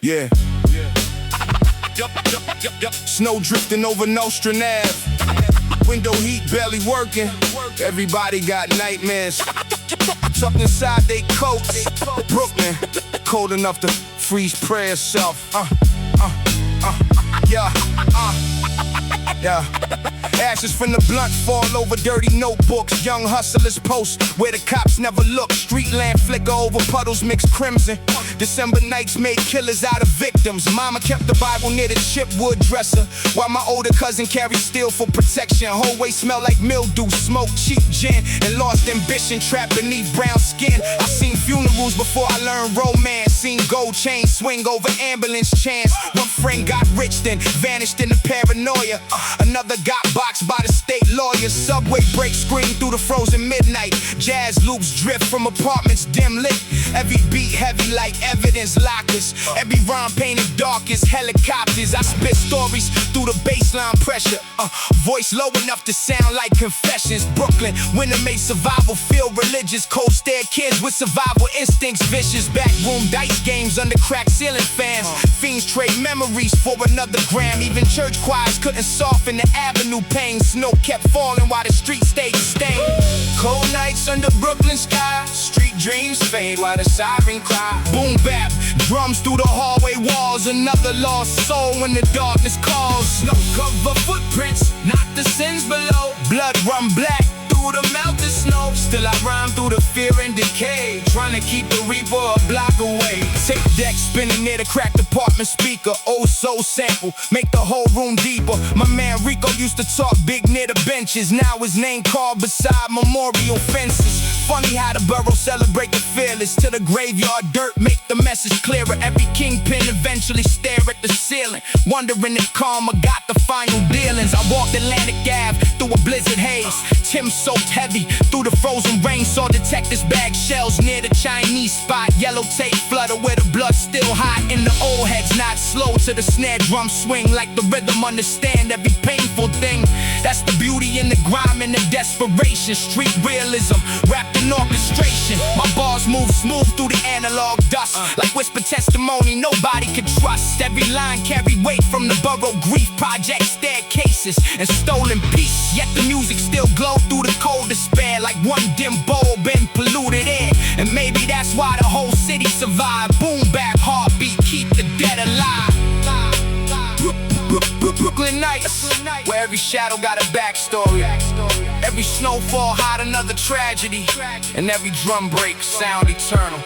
Yeah. Snow drifting over Nostrand Ave. Window heat barely working. Everybody got nightmares tucked inside they coats. Brooklyn, cold enough to freeze prayer self. Yeah. Ashes from the blunt fall over dirty notebooks. Young hustlers post where the cops never look. Street lamp flicker over puddles mixed crimson. December nights made killers out of victims. Mama kept the Bible near the chipwood dresser, while my older cousin carried steel for protection. Hallway smelled like mildew, smoke, cheap gin, and lost ambition trapped beneath brown skin. I seen funerals before I learned romance. Seen gold chains swing over ambulance chants. One friend got rich then vanished in the paranoia. Another got boxed by the state lawyer. Subway breaks scream through the frozen midnight. Jazz loops drift from apartments dim lit. Every beat heavy like evidence lockers. Every rhyme painted dark as helicopters. I spit stories through the baseline pressure. Voice low enough to sound like confessions. Brooklyn, winter made survival feel religious. Cold stare kids with survival instincts vicious. Backroom dice games under cracked ceiling fans. Fiends trade memories for another gram. Even church choirs couldn't soften the avenue pain. Snow kept falling while the street stayed stained. Cold nights under Brooklyn sky. Street dreams fade while the siren cry. Boom bap, drums through the hallway walls. Another lost soul when the darkness calls. Snow cover footprints, not the sins below. Blood run black through the melted snow. Still I rhyme through the fear and decay, trying to keep the reaper a block away. Tape deck spinning near the cracked apartment speaker. Oh so sample, make the whole room deeper. My man Rico used to talk big near the benches. Now his name called beside memorial fences. Funny how the borough celebrate the fearless. To the graveyard dirt make the message clearer. Every kingpin eventually stare at the ceiling, wondering if karma got the final dealings. I walked Atlantic Ave through a blizzard haze. Tim soaked heavy through the frozen rain. Saw detectives bag shells near the Chinese spot. Yellow tape flutter where the blood's still hot. And the old heads not slow to the snare drum swing. Like the rhythm understand every painful thing. That's the beauty in the grime and the desperation. Street realism wrapped in orchestration. My bars move smooth through the analog dust. Like whisper testimony nobody can trust. Every line carry weight from the borough grief. Project staircases and stolen peace. Yet the music still glow through the cold despair. Like one dim bulb in polluted air. And maybe that's why the whole city survived. Boom bap, heartbeat, keep the dead alive. Brooklyn nights, where every shadow got a backstory. Every snowfall hide another tragedy. And every drum break sound eternal.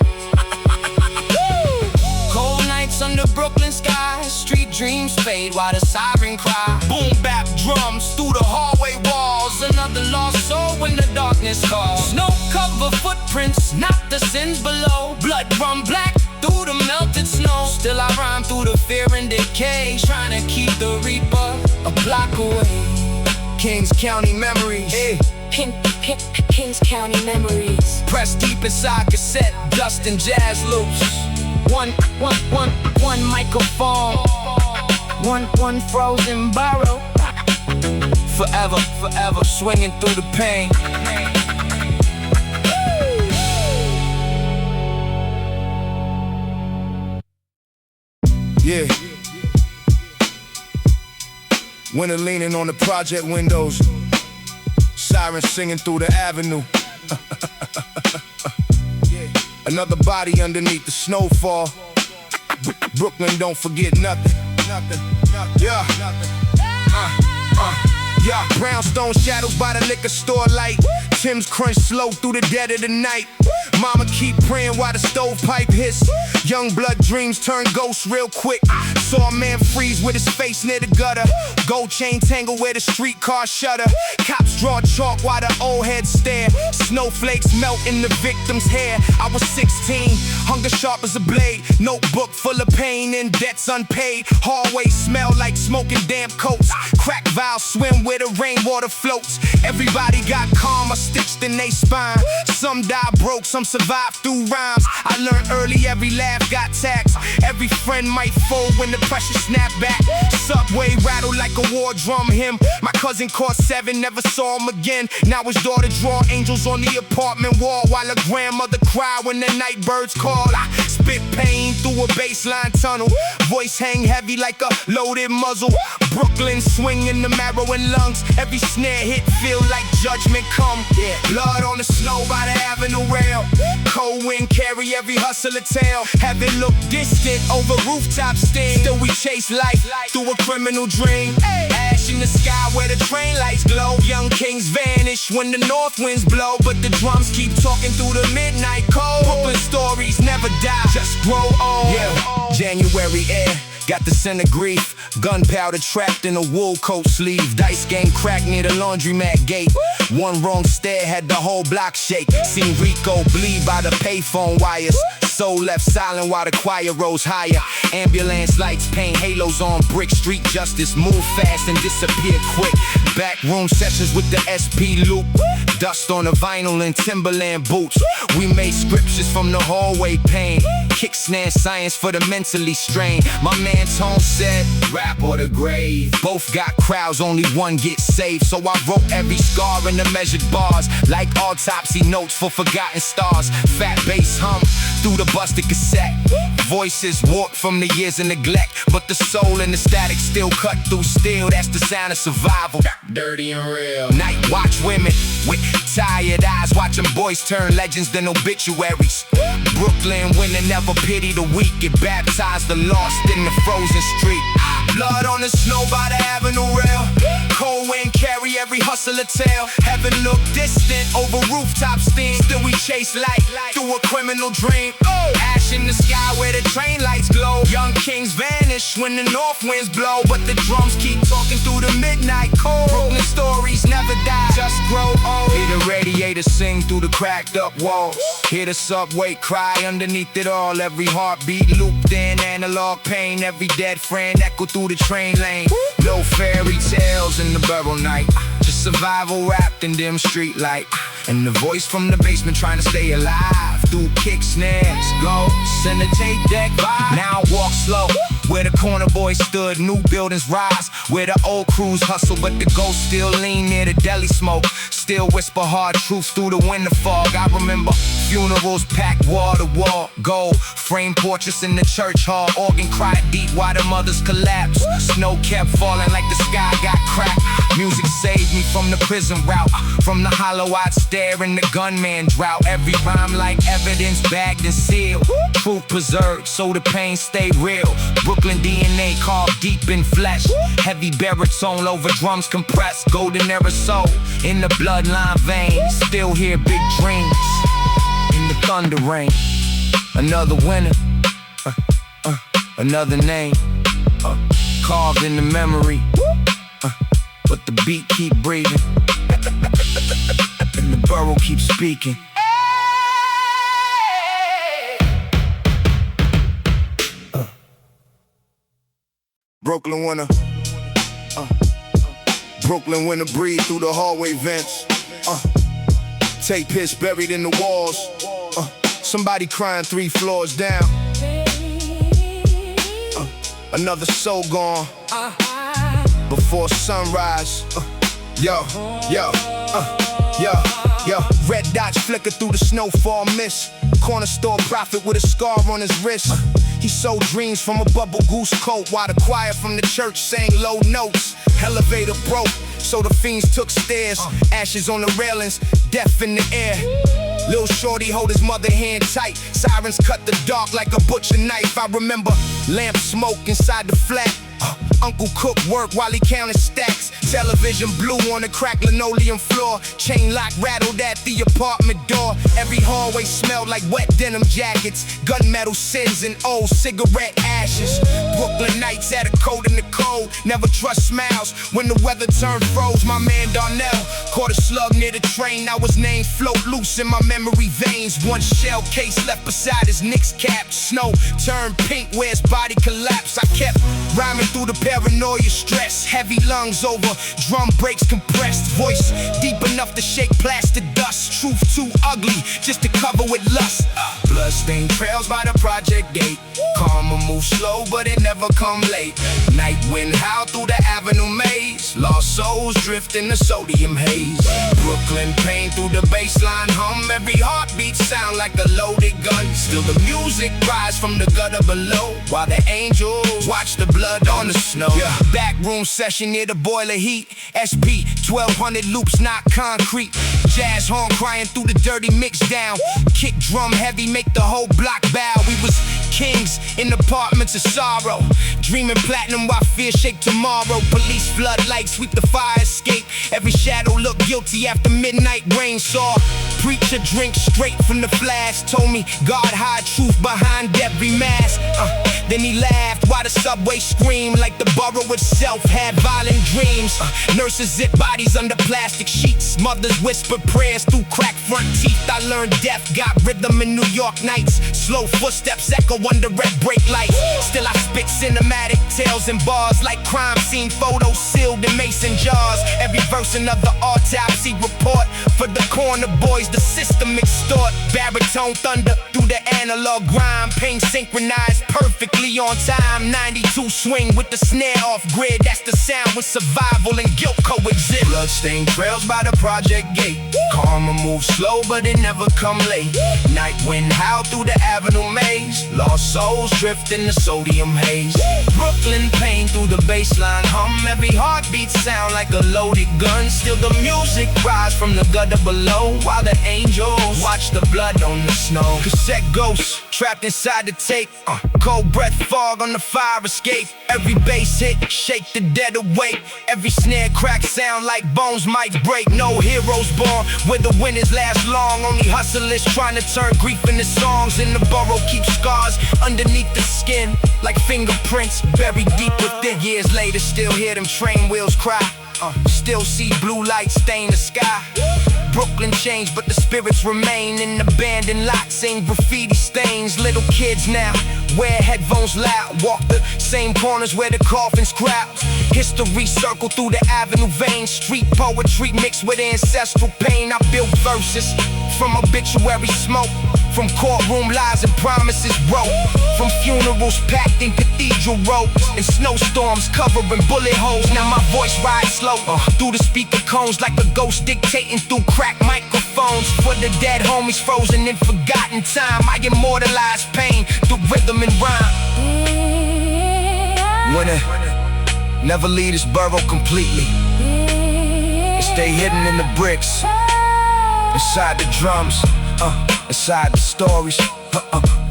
Cold nights under Brooklyn skies. Street dreams fade while the siren cry. Boom bap drums through the hallway walls. Another lost soul when the darkness calls. Snow cover footprints, not the sins below. Blood run black through the melted snow. Still I rhyme through the fear and decay, trying to keep the reaper a block away. Kings County memories. Hey. Kings County memories. Press deep inside cassette, dust and jazz loops. One microphone. One frozen borough. Forever swinging through the pain. Yeah. Winter leaning on the project windows. Sirens singing through the avenue. Another body underneath the snowfall. Brooklyn don't forget nothing. Yeah. Yeah. Brownstone shadows by the liquor store light. Tim's crunch slow through the dead of the night. Mama keep praying while the stovepipe hiss. Young blood dreams turn ghosts real quick. Saw a man freeze with his face near the gutter. Gold chain tangle where the streetcar shudder. Cops draw chalk while the old heads stare. Snowflakes melt in the victim's hair. I was 16, hunger sharp as a blade. Notebook full of pain and debts unpaid. Hallway smell like smoking damp coats. Crack valves swim where the rainwater floats. Everybody got karma stitched in they spine. Some die broke, some survive through rhymes. I learned early every laugh got taxed. Every friend might fold when the pressure snap back. Subway rattled like a war drum hymn. My cousin caught 7, never saw him again. Now his daughter draw angels on the apartment wall, while her grandmother cried when the night birds called. I spit spit pain through a baseline tunnel. Voice hang heavy like a loaded muzzle. Brooklyn swing in the marrow and lungs. Every snare hit feel like judgment come. Blood on the snow by the avenue rail. Cold wind carry every hustler tail. Have it look distant over rooftop sting. Still we chase life through a criminal dream. Ash in the sky where the train lights glow. Young kings vanish when the north winds blow, but the drums keep talking through the midnight cold. Brooklyn stories never die, just grow old. January air got the scent of grief. Gunpowder trapped in a wool coat sleeve. Dice game cracked near the laundromat gate. One wrong stare had the whole block shake. Seen Rico bleed by the payphone wires. Soul left silent while the choir rose higher. Ambulance lights paint halos on brick. Street justice move fast and disappear quick. Backroom sessions with the SP loop. Dust on the vinyl and Timberland boots. We made scriptures from the hallway pain. Kick snare science for the mentally strained. My man Tone said, rap or the grave. Both got crowds, only one gets saved. So I wrote every scar in the measured bars, like autopsy notes for forgotten stars. Fat bass hum through the busted cassette. Voices warped from the years of neglect, but the soul and the static still cut through steel. That's the sound of survival. Dirty and real. Night watch women with tired eyes, watching boys turn legends than obituaries. Brooklyn women never pity the weak. Get baptized the lost in the frozen street. Blood on the snow by the avenue rail. Cold wind carry every hustler tail. Heaven look distant over rooftop steam. Still we chase light through a criminal dream. Ash in the sky where the train lights glow. Young kings vanish when the north winds blow, but the drums keep talking through the midnight cold. Brooklyn stories never die, just grow old. Hear the radiator sing through the cracked up walls. Hear the subway cry underneath it all. Every heartbeat looped in analog pain. Every dead friend echo through the train lane. No fairy tales in the borough night, just survival wrapped in dim street light. And the voice from the basement trying to stay alive through kick snares, ghosts, and the tape deck vibe. Now I walk slow where the corner boys stood. New buildings rise where the old crews hustle, but the ghosts still lean near the deli smoke. Still whisper hard truths through the winter fog. I remember funerals packed wall to wall. Gold frame portraits in the church hall. Organ cried deep while the mothers collapsed. Snow kept falling like the sky got cracked. Music saved me from the prison route, from the hollow-eyed stare in the gunman drought. Every rhyme like evidence bagged and sealed. Truth preserved so the pain stay real. Brooklyn DNA carved deep in flesh. Heavy baritone over drums compressed. Golden era soul in the bloodline veins. Still hear big dreams in the thunder rain. Another winner, another name, carved in the memory. But the beat keep breathing, and the borough keeps speaking. Brooklyn winner, Brooklyn winner breathe through the hallway vents. Take piss buried in the walls. Somebody crying 3 floors down. Another soul gone before sunrise. Yo. Red dots flicker through the snowfall mist. Corner store prophet with a scar on his wrist. He sold dreams from a bubble goose coat, while the choir from the church sang low notes. Elevator broke, so the fiends took stairs. Ashes on the railings, death in the air. Lil' shorty hold his mother hand tight. Sirens cut the dark like a butcher knife. I remember lamp smoke inside the flat. Uncle Cook worked while he counted stacks. Television blue on the cracked linoleum floor. Chain lock rattled at the apartment door. Every hallway smelled like wet denim jackets. Gunmetal sins and old cigarette ashes. Brooklyn nights had a coat in the cold. Never trust smiles when the weather turned froze. My man Darnell caught a slug near the train. Now his name float loose in my memory veins. One shell case left beside his Knicks cap. Snow turned pink where his body collapsed. I kept rhyming through the paranoia stress. Heavy lungs over drum breaks compressed. Voice deep enough to shake plastic dust. Truth too ugly just to cover with lust. Bloodstained trails by the project gate. Karma moves slow but it never come late. Night wind howl through the avenue maze. Lost souls drift in the sodium haze. Brooklyn pain through the baseline hum. Every heartbeat sound like a loaded gun. Still the music rise from the gutter below, while the angels watch the blood on the snow. Backroom session near the boiler heat. SP 1200 loops not concrete. Jazz horn crying through the dirty mix down. Kick drum heavy make the whole block bow. We was kings in apartments of sorrow, dreaming platinum while fear shake tomorrow. Police floodlights sweep the fire escape. Every shadow look guilty after midnight rain. Saw preacher drink straight from the flask. Told me God hide truth behind every mask. Then he laughed while the subway screamed like the borough itself had violent dreams. Nurses zip bodies under plastic sheets. Mothers whisper prayers through cracked front teeth. I learned death got rhythm in New York nights. Slow footsteps echo under red brake lights. Still I spit cinematic tales and bars like crime scene photos sealed in mason jars. Every verse another autopsy report. For the corner boys the system extort. Baritone thunder through the analog grime. Pain synchronized perfectly on time. 92 swing with the snare off grid. That's the sound when survival and guilt coexist. Bloodstained trails by the project gate. Karma moves slow but it never come late. Night wind howl through the avenue maze. Lost souls drift in the sodium haze. Brooklyn pain through the baseline hum. Every heartbeat sound like a loaded gun. Still the music rise from the gutter below, while the angels watch the blood on the snow. Cassette ghosts trapped inside the tape. Cold breath fog on the fire escape. Every bass hit shake the dead awake. Every snare crack sound like bones might break. No heroes born where the winners last long. Only hustlers trying to turn grief into songs. In the borough keep scars underneath the skin like fingerprints buried deep within. Years later still hear them train wheels cry. Still see blue lights stain the sky. Brooklyn changed but the spirits remain in abandoned lots, same graffiti stains. Little kids now wear headphones loud, walk the same corners where the coffins crowd. History circle through the avenue veins. Street poetry mixed with ancestral pain. I built verses from obituary smoke, from courtroom lies and promises wrote, from funerals packed in cathedral robes, and snowstorms covering bullet holes. Now my voice rides slow through the speaker cones like a ghost dictating through cracked microphones. For the dead homies frozen in forgotten time, I immortalize pain through rhythm and rhyme. Winner, never leave this borough completely, and stay hidden in the bricks, inside the drums, inside the stories.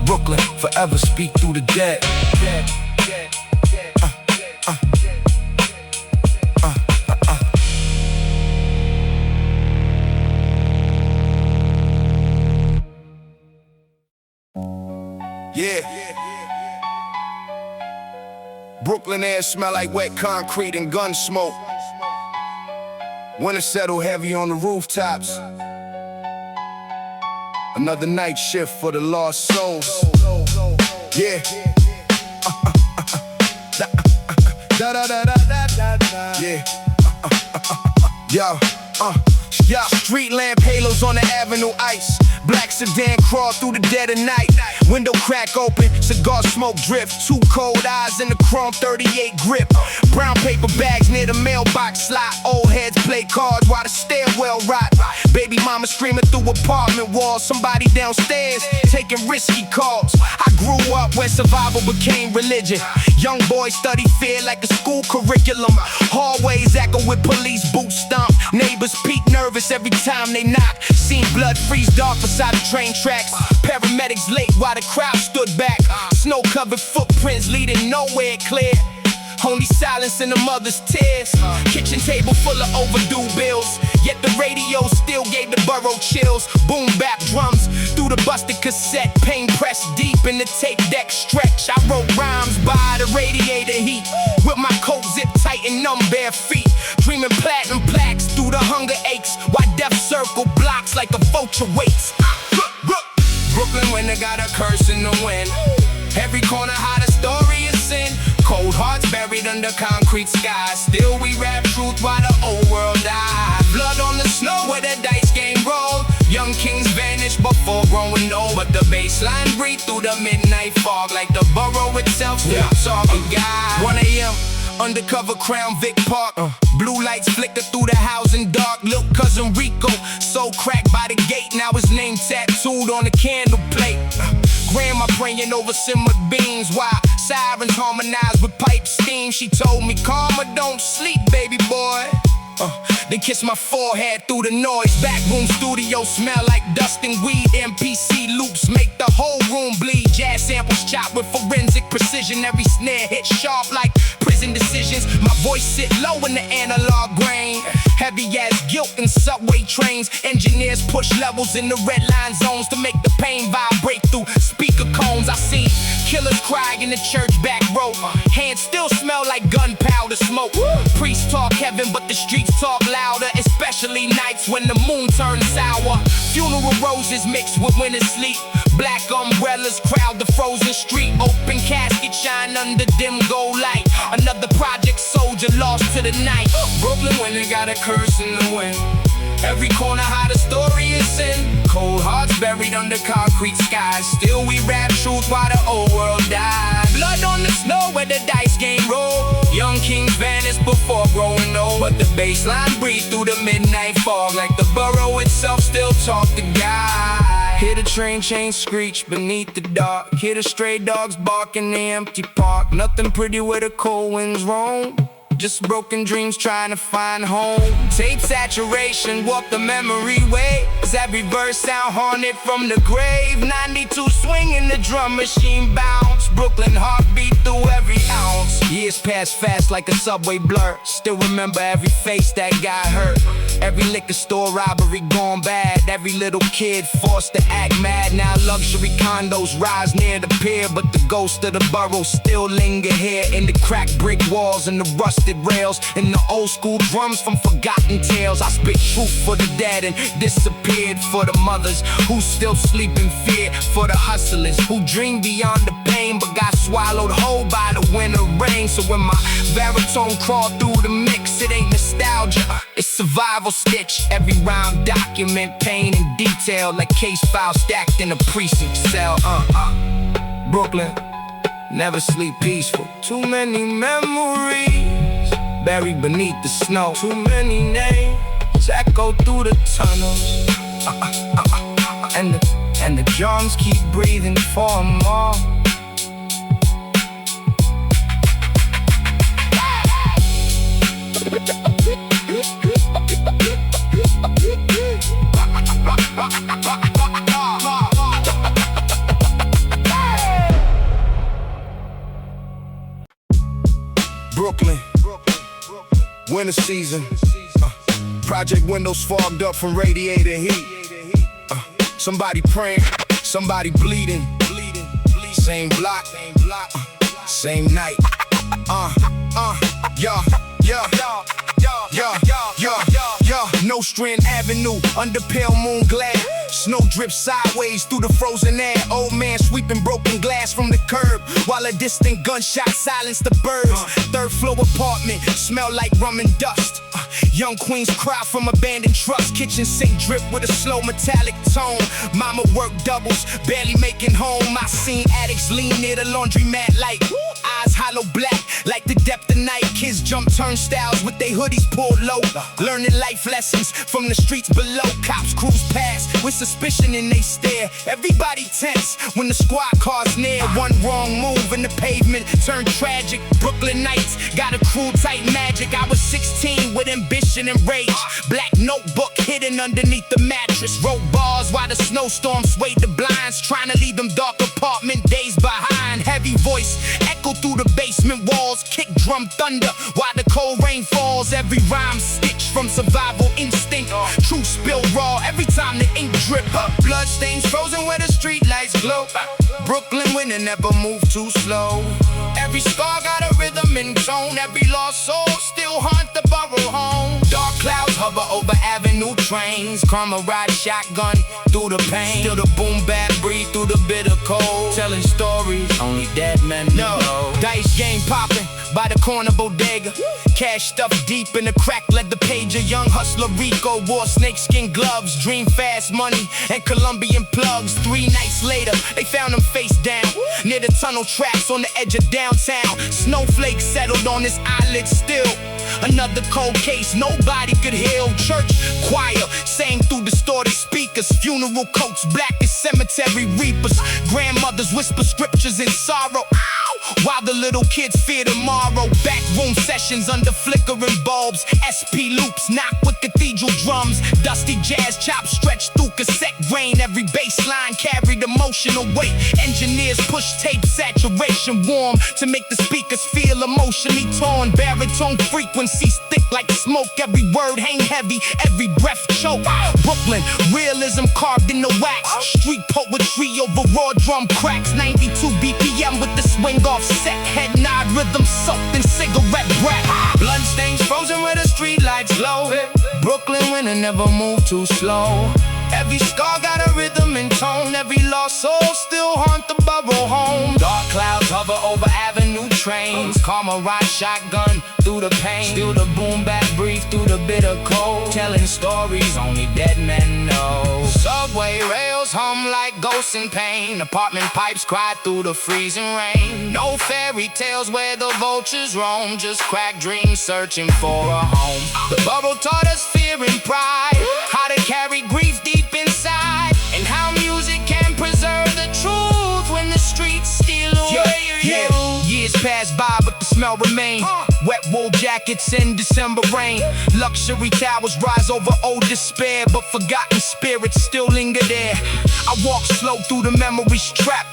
Brooklyn, forever speak through the dead. Yeah. Brooklyn air smell like wet concrete and gun smoke. Winter settle heavy on the rooftops. Another night shift for the lost souls. Yeah. Yeah. Yo. Street lamp halos on the avenue ice. Black sedan crawl through the dead of night. Window crack open, cigar smoke drift. Two cold eyes in the chrome 38 grip. Brown paper bags near the mailbox slot. Old heads play cards while the stairwell rot. Baby mama screaming through apartment walls. Somebody downstairs taking risky calls. I grew up where survival became religion. Young boys study fear like a school curriculum. Hallways echo with police boots stomp. Neighbors peek nervous every time they knock. Seen blood freeze dark beside the train tracks. Paramedics late while the crowd stood back. Snow-covered footprints leading nowhere clear. Only silence in the mother's tears. Kitchen table full of overdue bills. Yet the radio still gave the borough chills. Boom bap drums through the busted cassette. Pain pressed deep in the tape deck stretch. I wrote rhymes by the radiator heat, with my coat zip tight and numb bare feet. Dreaming platinum plaques through the hunger aches, while death circle blocks like a vulture waits. Brooklyn winter got a curse in the wind. Every corner hide a story of sin. Cold hearts buried under concrete skies. Still we rap truth while the old world dies. Blood on the snow where the dice game rolled. Young kings vanished before growing old. But the baseline breathed through the midnight fog, like the borough itself still talking God. 1 a.m. Undercover Crown Vic Park. Blue lights flicker through the housing dark. Lil' cousin Rico, so cracked by the gate. Now his name tattooed on the candle plate. Grandma praying over simmered beans while sirens harmonize with pipe steam. She told me, "Karma don't sleep, baby boy." Then kiss my forehead through the noise. Backroom studio smell like dust and weed. MPC loops make the whole room bleed. Jazz samples chopped with forensic precision. Every snare hit sharp like prison decisions. My voice sit low in the analog grain. Heavy as guilt in subway trains. Engineers push levels in the red line zones to make the pain vibrate through speaker cones. I see killers cry in the church back row. Hands still smell like gunpowder smoke. Priests talk heaven, but the streets talk louder, especially nights when the moon turns sour. Funeral roses mixed with winter sleep. Black umbrellas crowd the frozen street. Open casket shine under dim gold light. Another project soldier lost to the night. Brooklyn winter got a curse in the wind. Every corner hide a story is sin. Cold hearts buried under concrete skies. Still we rap truth while the old world dies. Blood on the snow where the dice game roll. Young kings vanished before growing old. But the baseline breathed through the midnight fog. Like the borough itself still talk to God. Hear the train chains screech beneath the dark. Hear the stray dogs bark in the empty park. Nothing pretty where the cold winds roam. Just broken dreams trying to find home. Tape saturation, walk the memory waves. Every verse sound haunted from the grave. 92 swinging, the drum machine bounce. Brooklyn heartbeat through every ounce. Years pass fast like a subway blur. Still remember every face that got hurt. Every liquor store robbery gone bad. Every little kid forced to act mad. Now luxury condos rise near the pier, but the ghost of the borough still linger here. In the cracked brick walls and the rusted rails, and the old school drums from forgotten tales. I spit truth for the dead and disappeared for the mothers who still sleep in fear. For the hustlers who dream beyond the pain but got swallowed whole by the winter rain. So when my baritone crawl through the mix, it ain't nostalgia, it's survival stitch. Every rhyme document pain in detail, like case files stacked in a precinct cell. Brooklyn, never sleep peaceful. Too many memories buried beneath the snow. Too many names echo through the tunnels. And the drums keep breathing for more. Brooklyn, winter season. Project windows fogged up from radiator heat. Somebody praying, somebody bleeding. Same block, same night. Nostrand Avenue, under pale moon glare. Snow drips sideways through the frozen air. Old man sweeping broken glass from the curb, while a distant gunshot silenced the birds. Third floor apartment, smell like rum and dust. Young queens cry from abandoned trucks. Kitchen sink drip with a slow metallic tone. Mama worked doubles, barely making home. I seen addicts lean near the laundromat like eyes hollow black, like the depth of night. Kids jump turnstiles with their hoodies pulled low, learning life lessons from the streets below. Cops cruise past with suspicion in they stare. Everybody tense when the squad car's near. One wrong move and the pavement turned tragic. Brooklyn nights got a cruel tight magic. I was 16 with ambition and rage. Black notebook hidden underneath the mattress. Wrote bars while the snowstorm swayed the blinds, trying to leave them dark apartment days behind. Heavy voice echo through the basement walls. Kick drum thunder while the cold rain falls. Every rhyme stitched from survival instinct. Truth spill raw every time the ink drip. Blood stains frozen where the street lights glow. Brooklyn winter never move too slow. Every scar got a rhythm and tone. Every lost soul still haunt the borough home. Dark clouds hover over avenue trains. Karma ride shotgun through the pain. Still the boom bap breathe through the bitter cold. Telling stories only dead men know. Dice game popping, by the corner bodega. Cash stuffed deep in the crack, led the pager. Young hustler Rico wore snakeskin gloves, dream fast money and Colombian plugs. 3 nights later, they found him face down near the tunnel tracks on the edge of downtown. Snowflakes settled on his eyelids still. Another cold case nobody could heal. Church choir sang through distorted speakers. Funeral coats black as cemetery reapers. Grandmothers whisper scriptures in sorrow, while the little kids fear tomorrow. Backroom sessions under flickering bulbs. SP loops knock with cathedral drums. Dusty jazz chops stretched through cassette grain. Every bass line carried emotional weight. Engineers push tape saturation warm to make the speakers feel emotionally torn. Baritone frequencies thick like smoke. Every word hang heavy, every breath choke. Brooklyn, realism carved in the wax. Street poetry over raw drum cracks. 92 BPM with the swing offset. Head nod rhythm soaked in cigarette breath. Bloodstains frozen where the street lights glow. Brooklyn winter never move too slow. Every scar got a rhythm and tone. Every lost soul still haunt the borough home. Dark clouds hover over avenue trains. Karma ride shotgun through the pain. Still the boom bap breathe through the bitter cold. Telling stories only dead men know. Subway rails hum like ghosts in pain. Apartment pipes cry through the freezing rain. No fairy tales where the vultures roam. Just cracked dreams searching for a home. The borough taught us fear and pride. How to carry grief deep inside, and how music can preserve the truth when the streets steal away your youth. Years pass by but the smell remain. Wet wool jackets in December rain. Luxury towers rise over old despair, but forgotten spirits still linger there. I walk slow through the memories trap.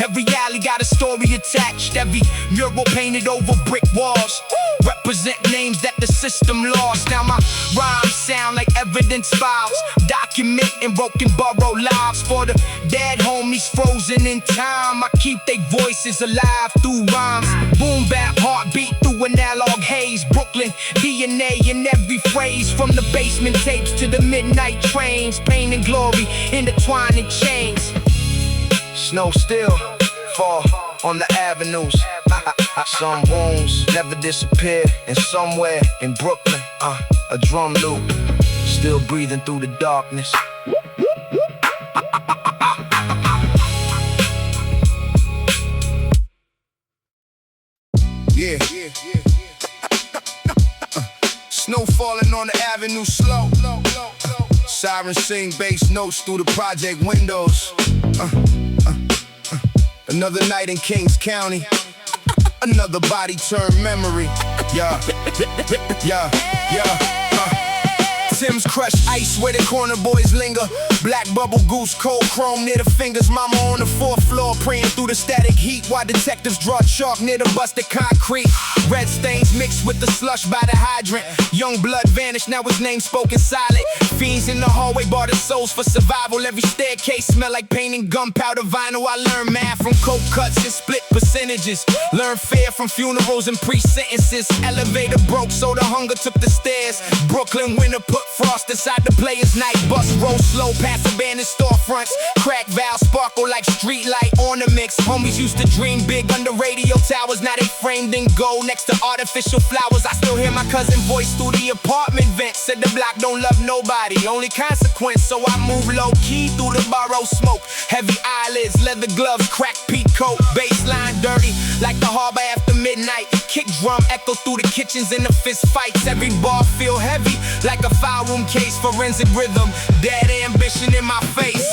Every alley got a story attached. Every mural painted over brick walls represent names that the system lost. Now my rhymes sound like evidence files, documenting broken borough lives. For the dead homies frozen in time, I keep their voices alive through rhymes. Boom bap heartbeat through an analog haze. Brooklyn DNA in every phrase. From the basement tapes to the midnight trains. Pain and glory intertwined in chains. Snow still fall on the avenues. Some wounds never disappear. And somewhere in Brooklyn, a drum loop still breathing through the darkness. Yeah. Snow falling on the avenue slow. Sirens sing bass notes through the project windows. Another night in Kings County. Another body turned memory. Yeah. Tim's crushed ice where the corner boys linger. Black bubble goose, cold chrome near the fingers. Mama on the 4th floor praying through the static heat, while detectives draw chalk near the busted concrete. Red stains mixed with the slush by the hydrant. Young blood vanished, now his name spoken silent. Fiends in the hallway barter souls for survival. Every staircase smell like paint and gunpowder vinyl. I learned math from coke cuts and split percentages. Learned fear from funerals and pre-sentences. Elevator broke so the hunger took the stairs. Brooklyn winter put frost inside the players' night. Bus roll slow past abandoned storefronts. Crack valves sparkle like street light ornaments. Homies used to dream big under radio towers. Now they framed in gold next to artificial flowers. I still hear my cousin voice through the apartment vent. Said the block don't love nobody, only consequence. So I move low key through the borough smoke. Heavy eyelids, leather gloves, cracked peacoat. Baseline dirty like the harbor after midnight. Kick drum echo through the kitchens and the fist fights. Every bar feel heavy like a file room case. Forensic rhythm, dead ambition in my face.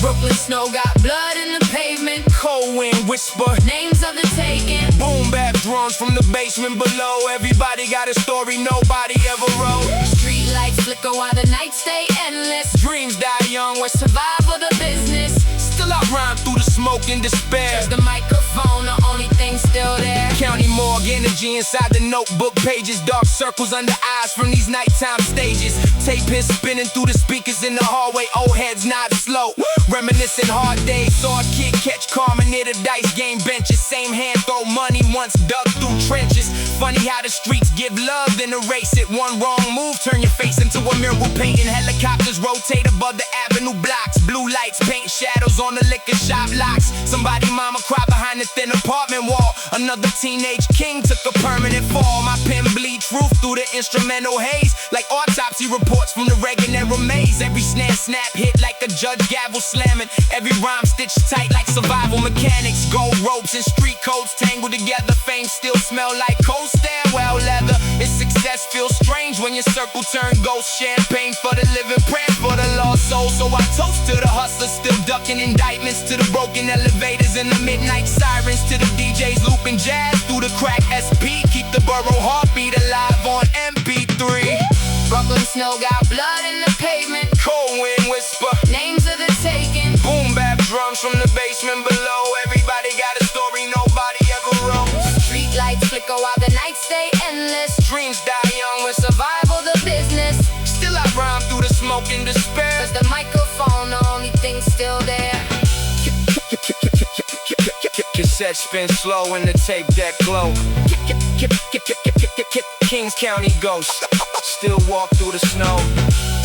Brooklyn snow got blood in the pavement. Cold wind whisper Names of the taken. boom bap drums from the basement below. Everybody got a story nobody ever wrote. Street lights flicker while the nights stay endless. Dreams die young with Survival the business. still I rhyme through the smoke and despair. The microphone, the only thing still there. County morgue energy inside the notebook pages. Dark circles under eyes from these nighttime stages. Tape is spinning through the speakers in the hallway. Old heads nod slow, reminiscing hard days. Saw a kid catch karma near the dice game benches. Same hand throw money once dug through trenches. Funny how the streets give love then erase it. One wrong move turn your face into a mural painting. Helicopters rotate above the avenue blocks. Blue lights paint shadows on the liquor shop locks. Somebody mama cry behind beneath an apartment wall. Another teenage king took a permanent fall. My pen bleeds roof through the instrumental haze, like autopsy reports from the Reagan era maze. Every snare snap hit like a judge gavel slamming. Every rhyme stitched tight like survival mechanics. Gold ropes and street codes tangled together. Fame still smell like cold stairwell leather. Its success feels strange when your circle turn ghost. Champagne for the living, prayer for the lost soul. So I toast to the hustlers still ducking indictments, to the broken elevators and the midnight sirens, to the DJs looping jazz through the crack SP. Keep the borough heartbeat alive on MP3. Brooklyn snow got blood in the pavement. Cold wind whisper, Names of the taken. boom bap drums from the basement below. Everybody got a story nobody ever wrote. Street lights flicker while the nights stay endless. Dreams die young with Survival the business. Still I rhyme through the smoke and despair. Cause the microphone, the only thing still there. Cassette spin slow and the tape deck glow. Kings County ghost, still walk through the snow.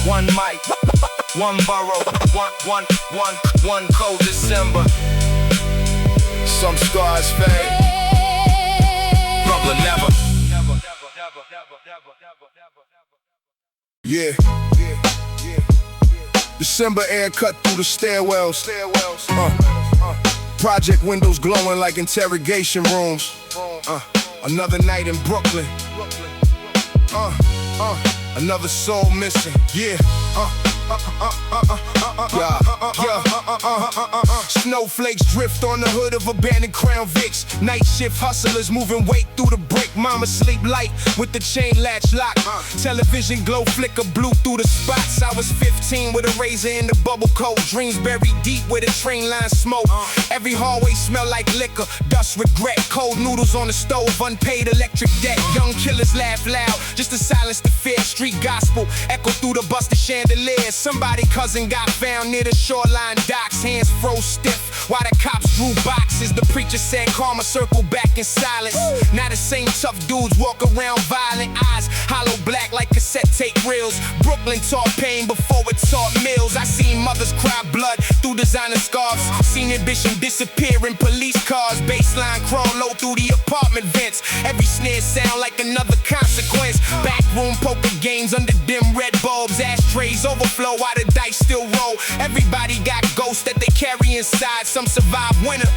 One mic, one borough, one cold December. Some stars fade, Brooklyn never. Yeah. December air cut through the stairwells. Project windows glowing like interrogation rooms. Another night in Brooklyn. Another soul missing. Yeah. Snowflakes drift on the hood of abandoned Crown Vics. Night shift hustlers moving weight through the brick. Mama sleep light with the chain latch lock. Television glow flicker blue through the spots. I was 15 with a razor in the bubble coat. Dreams buried deep where the train line smoke. Every hallway smell like liquor, dust, regret. Cold noodles on the stove, unpaid electric debt. Young killers laugh loud just to silence the fear. Street gospel echo through the busted chandeliers. Somebody cousin got found near the shoreline docks. Hands froze stiff while the cops drew boxes. The preacher said karma, circle back in silence. Now the same tough dudes walk around violent. Eyes hollow black like cassette tape reels. Brooklyn taught pain before it taught mills. I seen mothers cry blood through designer scarves. Seen ambition disappear in police cars. Baseline crawl low through the apartment vents. Every snare sound like another consequence. Backroom poker games under dim red bulbs. Ashtrays overflow while the dice still roll. Everybody got ghosts that they carry inside. Some survive winter,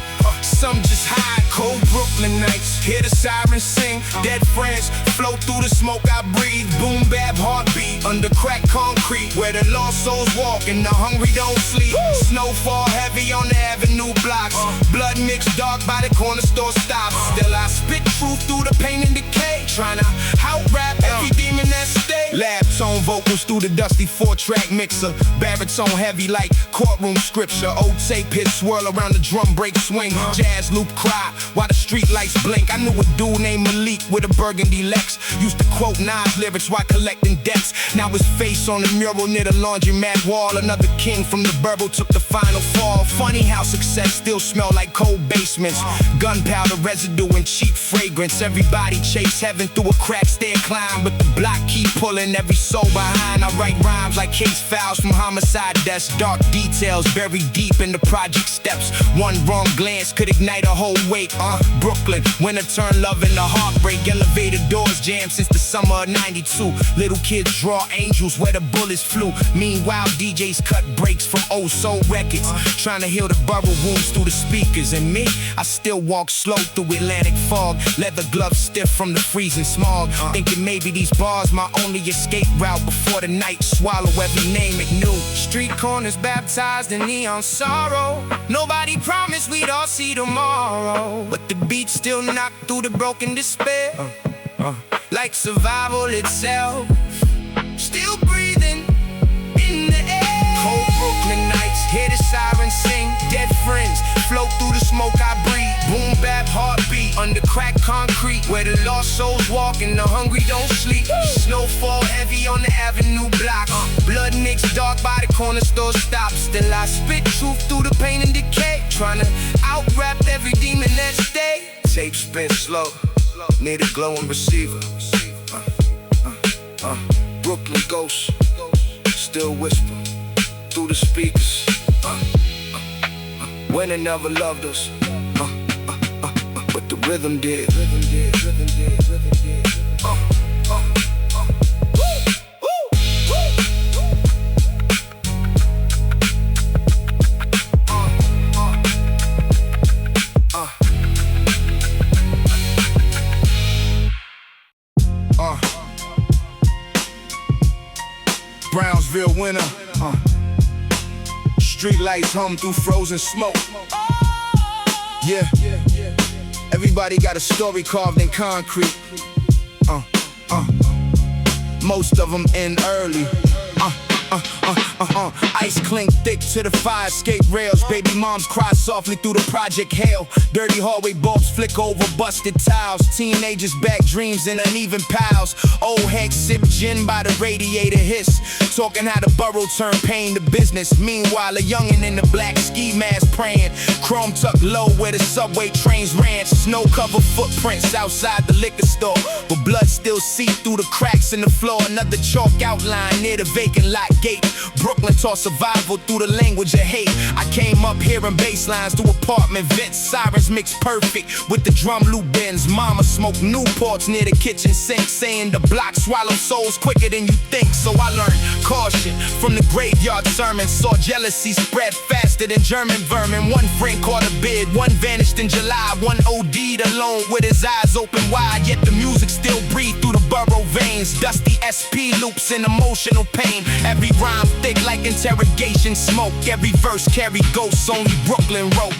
some just hide. Cold Brooklyn nights, hear the sirens sing. Dead friends float through the smoke I breathe. Boom bap heartbeat under cracked concrete, where the lost souls walk and the hungry don't sleep. Snowfall heavy on the avenue blocks. Blood mixed dark by the corner store stops. Still I spit truth through the pain and decay, trying to out-rap every demon that stay. Lab tone vocals through the dusty 4-track mixer. Baritone heavy like courtroom scripture. Old tape hits swirl around the drum break swing. Jazz loop cry while the street lights blink. I knew a dude named Malik with a burgundy Lex. Used to quote Nas lyrics while collecting decks. Now his face on the mural near the laundromat wall. Another king from the Burble took the final fall. Funny how success still smell like cold basements. Gunpowder residue and cheap fragrance. Everybody chase heaven through a crack stair climb, but the block keep pulling every soul behind. I write rhymes like case files from homicide deaths. Dark details buried deep in the project steps. One wrong glance could ignite a whole wake. Brooklyn, winter turn love into heartbreak. Elevator doors jammed since the summer of '92. Little kids draw angels where the bullets flew. Meanwhile, DJs cut breaks from old soul records, trying to heal the borough wounds through the speakers. And me, I still walk slow through Atlantic fog. Leather gloves stiff from the freezing smog. Thinking maybe these bars my only escape route before the night swallow every name it knew. Street corners baptized in neon sorrow. Nobody promised we'd all see tomorrow, but the beat still knocked through the broken despair, like survival itself. Still breathing in the air. Cold Brooklyn nights, hear the sirens sing. Dead friends float through the smoke I breathe. Boom bap heartbeat under cracked concrete, where the lost souls walk and the hungry don't sleep. Snowfall heavy on the avenue block. Blood mixed dark by the corner store stops. Still I spit truth through the pain and decay, trying to out-rap every demon that stay. Tape spin slow near the glowing receiver. Brooklyn ghosts still whisper through the speakers. Winter never loved us. but the rhythm did. Brownsville winter. Street lights hum through frozen smoke. Yeah. Everybody got a story carved in concrete. Most of them end early. Ice clink thick to the fire escape rails. Baby moms cry softly through the project hail. Dirty hallway bulbs flick over busted tiles. Teenagers back dreams in uneven piles. Old heads sip gin by the radiator hiss. Talking how the borough turned pain to business. Meanwhile a youngin' in the black ski mask praying. Chrome tucked low where the subway trains ran. Snow covered footprints outside the liquor store, but blood still seep through the cracks in the floor. Another chalk outline near the vacant lot gate. Brooklyn taught survival through the language of hate. I came up hearing bass lines through apartment vents. Sirens mixed perfect with the drum loop bends. Mama smoked Newports near the kitchen sink, saying the block swallow souls quicker than you think. So I learned caution from the graveyard sermon. Saw jealousy spread faster than German vermin. One friend caught a bid, one vanished in July. One OD'd alone with his eyes open wide. Yet the music still breathed through the borough veins. Dusty SP loops in emotional pain. Every rhyme thick like interrogation smoke. Every verse carry ghosts only Brooklyn wrote.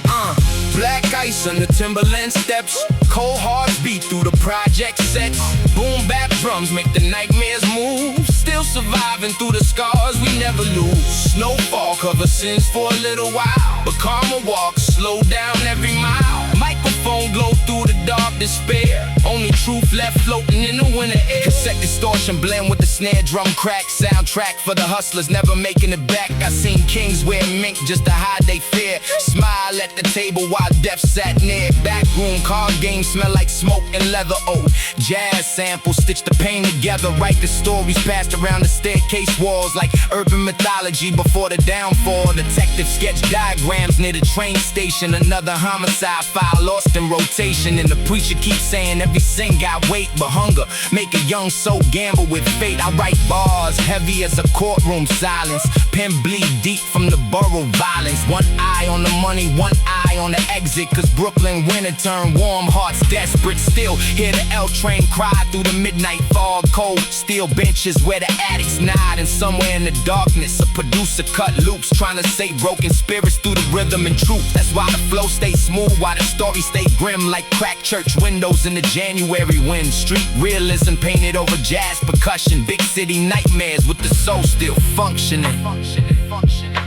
Black ice on the Timberland steps. Cold hearts beat through the project sets. Boom bap drums make the nightmares move. Still surviving through the scars we never lose. Snowfall cover sins for a little while, but karma walks slow down every mile. Microphone glow through the dark despair. Only truth left floating in the winter air. Cassette distortion blend with the snare drum crack. Soundtrack for the hustlers never making it back. I seen kings wear mink just to hide they fear. Smile at the table while death sat near. Backroom card game smell like smoke and leather. Oh, jazz samples stitch the pain together. Write the stories passed around the staircase walls like urban mythology before the downfall. Detective sketch diagrams near the train station. Another homicide file lost in rotation. And the preacher keeps saying every sin got weight, but hunger make a young soul gamble with fate. I write bars heavy as a courtroom silence. Pen bleed deep from the borough violence. One eye on the money, one eye on the exit. Cause Brooklyn winter turn warm, hearts desperate. Still hear the L train cry through the midnight fog. Cold steel benches where the addicts nod. And somewhere in the darkness a producer cut loops, trying to say broken spirits through the rhythm and truth. That's why the flow stays smooth, while the story stay grim like cracked church windows in the January wind. Street realism painted over jazz percussion. Big city nightmares with the soul still functioning.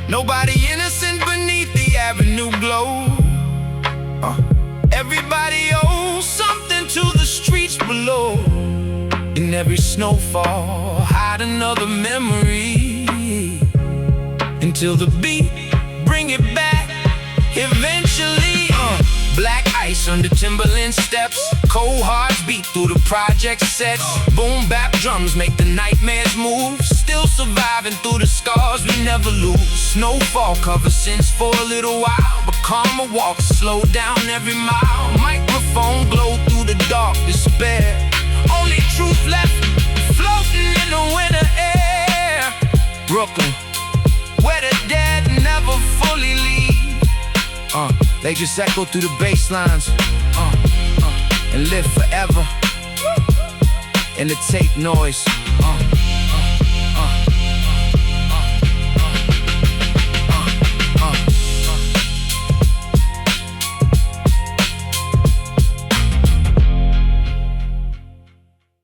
Nobody innocent beneath the avenue glow. Everybody owes something to the streets below. In every snowfall, hide another memory. Until the beat bring it back eventually. Black ice under Timberland steps. Cold hearts beat through the project sets. Boom bap drums make the nightmares move. Still surviving through the scars we never lose. Snowfall cover sins for a little while, but karma walks slow down every mile. Microphone glow through the dark despair. Only truth left floating in the winter air. Brooklyn, where the dead never fully leave. They just echo through the bass lines and live forever in the tape noise.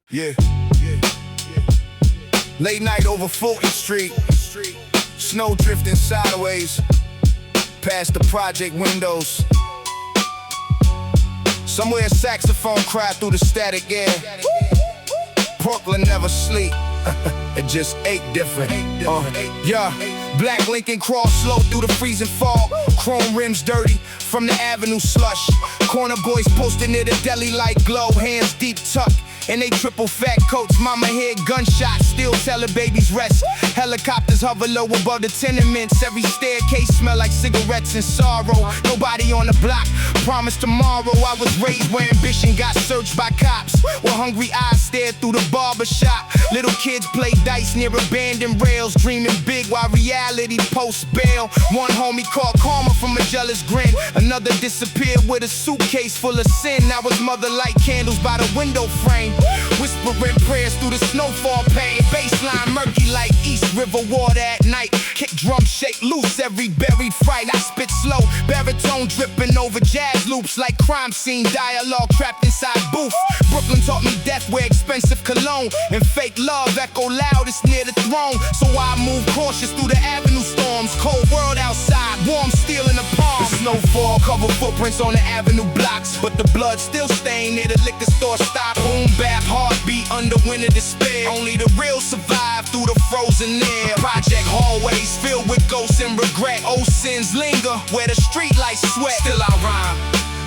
Yeah. Late night over Fulton Street. Snow drifting sideways past the project windows. Somewhere a saxophone cried through the static air. Brooklyn never sleep. It just ate different. Yeah. Black Lincoln cross slow through the freezing fog. Chrome rims dirty from the avenue slush. Corner boys posted near the deli light glow. Hands deep tucked and they triple fat coats. Mama hear gunshots, still tell her babies rest. Helicopters hover low above the tenements. Every staircase smell like cigarettes and sorrow. Nobody on the block, promise tomorrow. I was raised where ambition got searched by cops, while hungry eyes stared through the barbershop. Little kids play dice near abandoned rails, dreaming big while reality posts bail. One homie called karma from a jealous grin. Another disappeared with a suitcase full of sin. Now his mother light candles by the window frame, whispering prayers through the snowfall pain. Baseline murky like East River water at night. Kick drum shake loose every buried fright. I spit slow, baritone dripping over jazz loops like crime scene dialogue trapped inside booth. Brooklyn taught me death, wear expensive cologne, and fake love echo loudest near the throne. So I move cautious through the avenue storms. Cold world outside, warm steel in the palm. The snowfall cover footprints on the avenue blocks, but the blood still stained near the liquor store stop. Boom bap heartbeat under winter despair. Only the real survive through the frozen air. Project hallways filled with ghosts and regret. Old sins linger where the streetlights sweat. Still I rhyme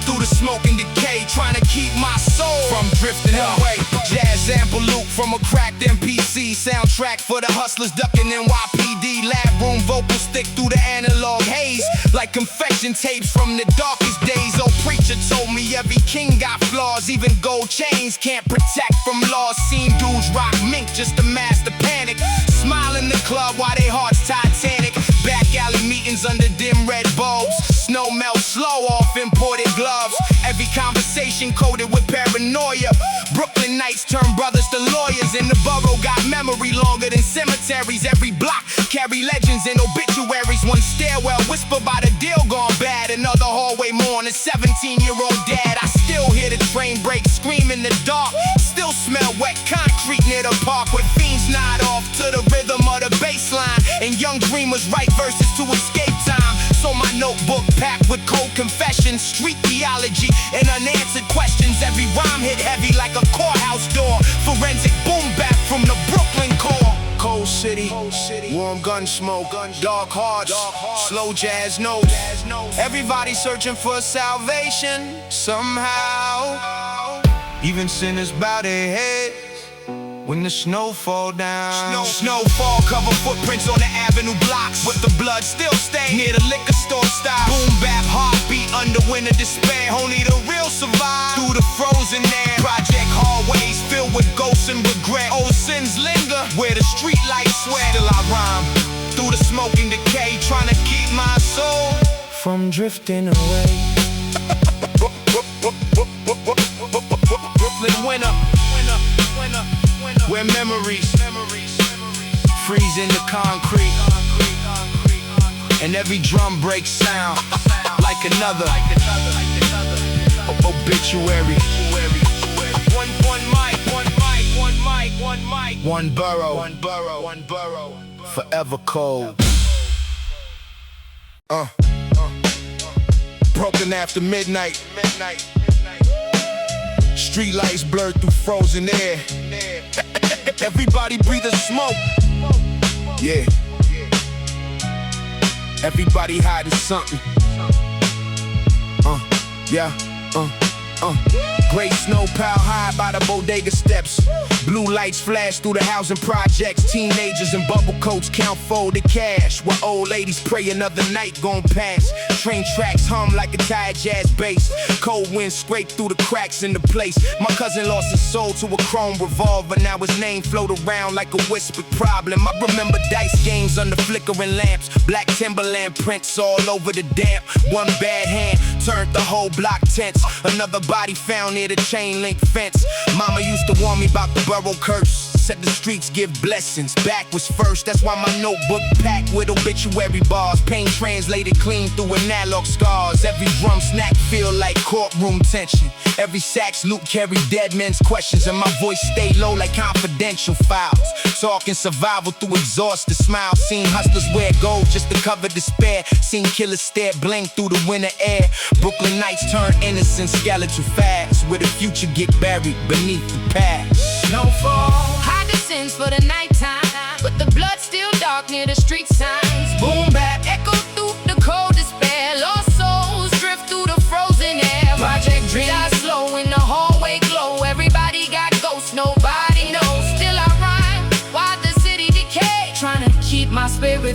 through the smoke and decay, trying to keep my soul from drifting away. Jazz ample loop from a cracked MPC, soundtrack for the hustlers ducking NYPD. Lab room vocals stick through the analog haze like confection tapes from the darkest days. Old preacher told me every king got flaws, even gold chains can't protect from laws. Seen dudes rock mink just to mask the panic, smile in the club while they hearts Titanic. Back alley meetings under dim red bulbs, snow melts slow off imported gloves. Every conversation coded with paranoia. Brooklyn nights turn brothers to lawyers, and the borough got memory longer than cemeteries. Every block carry legends and obituaries. One stairwell whisper by the deal gone bad, another hallway mourn a 17-year-old dad. I still hear the train brake scream in the dark, still smell wet concrete near the park, where fiends nod off to the rhythm of the bass line, and young dreamers write verses to escape time. So my notebook packed with cold confessions, street theology, and unanswered questions. Every rhyme hit heavy like a courthouse door. Forensic boom bap from the Brooklyn core. Cold city, warm gun smoke, dark hearts, slow jazz notes. Everybody searching for salvation somehow. Even sinners bow their heads when the snow fall down. Snowfall cover footprints on the avenue blocks, with the blood still stained near the liquor store stop. Boom bap heartbeat under winter despair. Only the real survive through the frozen air. Project hallways filled with ghosts and regret. Old sins linger where the street lights sweat. Still I rhyme through the smoke and decay, trying to keep my soul from drifting away. Brooklyn winter, where memories freeze into concrete, and every drum break sound like another obituary. One borough, forever cold. Broken after midnight. Street lights blurred through frozen air. Everybody breathing smoke. Yeah. Everybody hiding something. Great snow piled high by the bodega steps. Blue lights flash through the housing projects. Teenagers in bubble coats count folded cash, while old ladies pray another night gon' pass. Train tracks hum like a tired jazz bass. Cold winds scrape through the cracks in the place. My cousin lost his soul to a chrome revolver. Now his name float around like a whispered problem. I remember dice games under flickering lamps. Black Timberland prints all over the damp. One bad hand turned the whole block tense. Another body found near the chain link fence. Mama used to warn me about the borough curse. Said the streets give blessings, back was first. That's why my notebook packed with obituary bars. Pain translated clean through analog scars. Every drum snack feel like courtroom tension. Every sax loop carry dead men's questions, and my voice stay low like confidential files. Talking survival through exhausted smiles. Seen hustlers wear gold just to cover despair. Seen killers stare blink through the winter air. Brooklyn nights turn innocent skeletal fast, where the future get buried beneath the past. Snowfall, hide the sins for the nighttime, but the blood still dark near the street signs. Boom bap echo through the cold despair. Lost souls drift through the frozen air. Project dreams die slow in the hallway glow. Everybody got ghosts.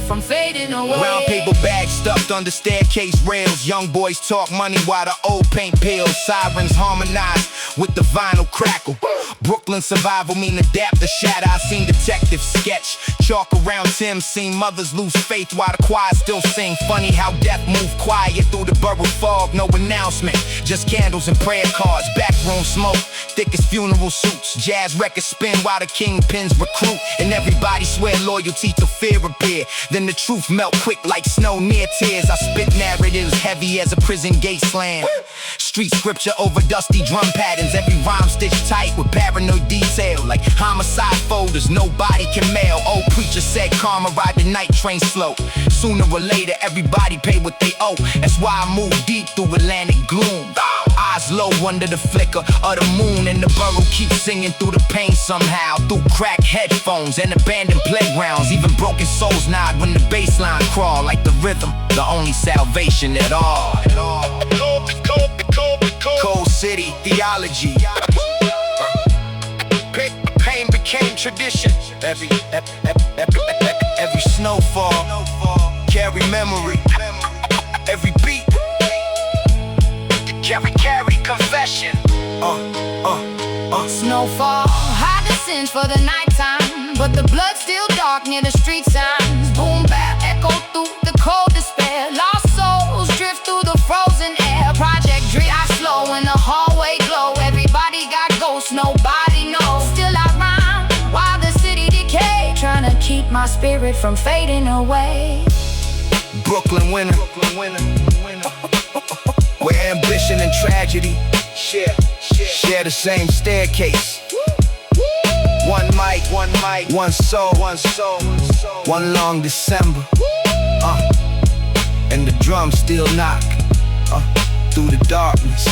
from fading away. Brown paper bags stuffed under staircase rails. Young boys talk money while the old paint peels. Sirens harmonize with the vinyl crackle. Brooklyn survival mean adapt the shadow. I seen detectives sketch chalk around Tim. Seen mothers lose faith while the choir still sing. Funny how death moved quiet through the borough fog. No announcement, just candles and prayer cards. Backroom smoke, thick as funeral suits. Jazz records spin while the kingpins recruit. And everybody swear loyalty till fear appear. Then the truth melt quick like snow near tears. I spit narratives heavy as a prison gate slam. Street scripture over dusty drum patterns. Every rhyme stitched tight with paranoid detail. Like homicide folders nobody can mail. Old preacher said karma ride the night train slow. Sooner or later everybody pay what they owe. That's why I move deep through Atlantic gloom. Eyes low under the flicker of the moon. And the borough keeps singing through the pain somehow. Through cracked headphones and abandoned playgrounds. Even broken souls nod when the bass line crawl. Like the rhythm, the only salvation at all. Cold City, theology. Pain became tradition. Every snowfall carry memory. Every beat carry confession. Snowfall, hide the sins for the nighttime, but the blood still dark near the street signs. Boom bap, echo through the cold despair. Lost souls drift through the frozen air. Project Dre, I slow in the hallway glow. Everybody got ghosts, nobody knows. Still I rhyme while the city decay, trying to keep my spirit from fading away. Brooklyn winter, where ambition and tragedy share the same staircase. One mic, one soul, one long December. And the drums still knock through the darkness.